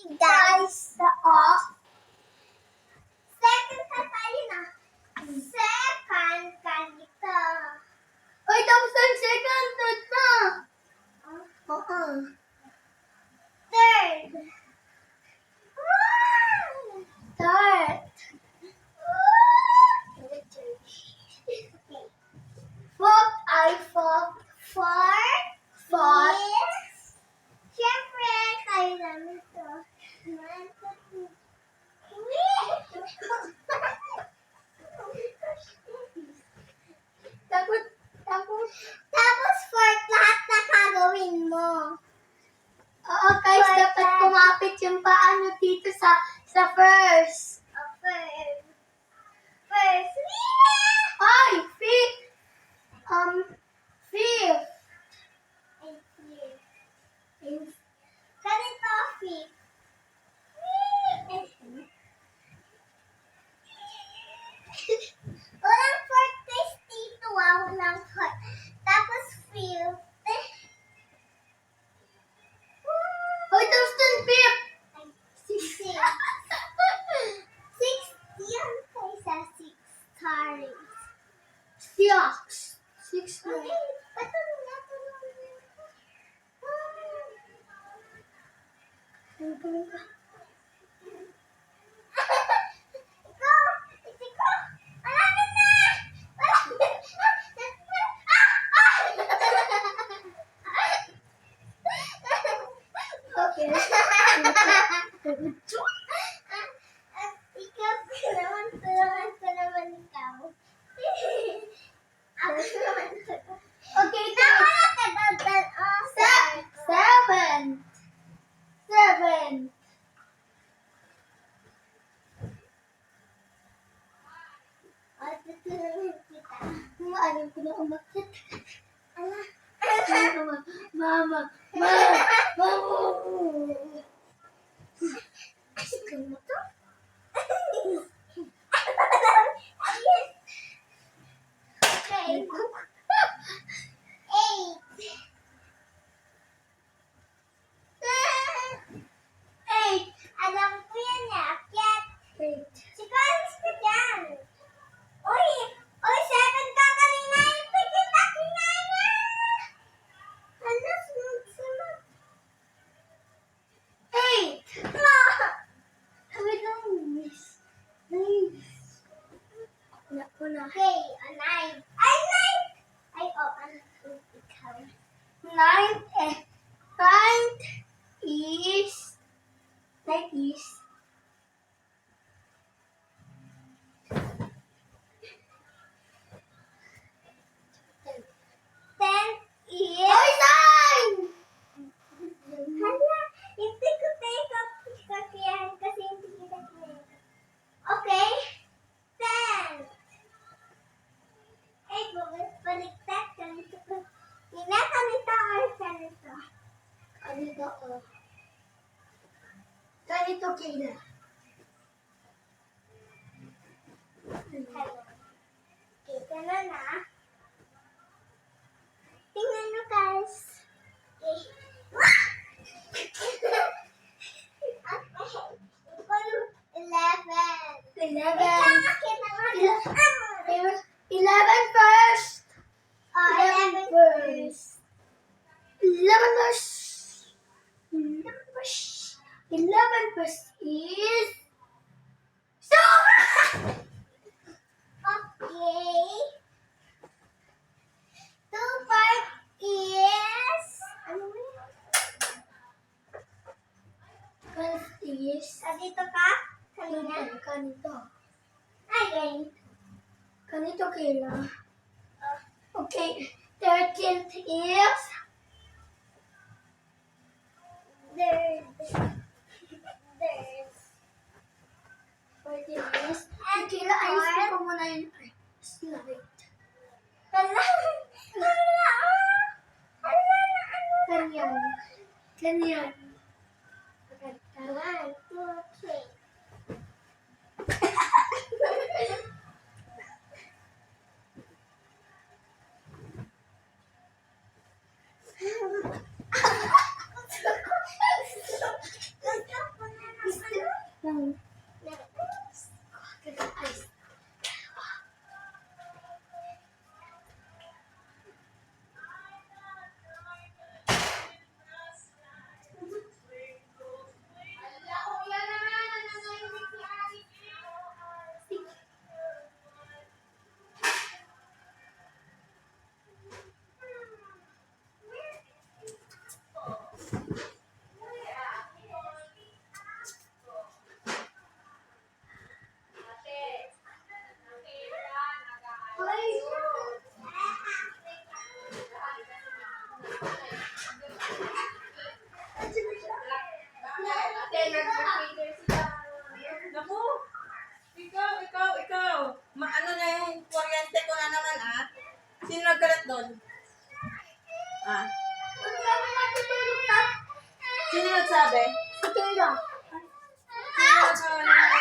guys, the off. Second ka tayo na. Second ka dito. Ay, tapos ang second, third na. Oo. Third. Third. Fourth ay fourth. Fourth. Is, syempre, tayo namin ito. Tapos fourth, lahat na kagawin mo. Oo, guys, dapat kumapit yung paano dito sa first. First. First. Ay, fifth. Fifth. Ganito, fifth. Walang fourth place dito, walang fourth. Tapos fifth. Ay, tapos dun, fifth. Six. Six. Yan kayo sa six. Sorry. Six. Six na. Okay, patulong na, tulong na. Ikaw! Ikaw! Malapit na! Malapit na! Okay. Ikaw naman, tulungan ko naman ikaw. Ako naman. Okay, Tama guys. na kadagdag. Seven. Seven. Tutulungan kita. Alam ko na umakit. Ala. Mama. Askin mo to? Ayun. Okay. Eight. Eight. Alam ko yan eh. Akyat. Eight. Sikalis ka dyan. Uy, seven ka kanina. Hindi kita kinaya. Ano, sunod. Eight. Sabi lang, miss. Wala ko na. Okay, nine. Ay, nine. Ay, ano, ikaw. Ninth is Ten is... Ay, nine! Hala, hindi ko tayo kakiyahan kasi hindi kita kinaya. Okay, ten. Ay, baliktad ganito ko. Ganito or ganito? Ganito ko. Ganito kila. Hello. Kita na na. Tingnan nyo guys. Okay. Okay. 11. 11. Kita na. 11 first. Oh, 11 first. 11 first. 11 first is Okay. Two part is... Ano mo yun? 12 is Dito ka? Kanina? ganito. Ay, ganito. Ganito kila. Okay. 13th is Third. 14 is kila ayos ko muna yun. Ay, still wait. Hala. Ganyan. Ganyan. One, two, three. nag-feeder sila. Naku! Ikaw. Ano na yung kuryente ko na naman, ah? Sino nagkalat doon? Ah? Huwag kami matutulog sa Sino nagsabi? si Kayla.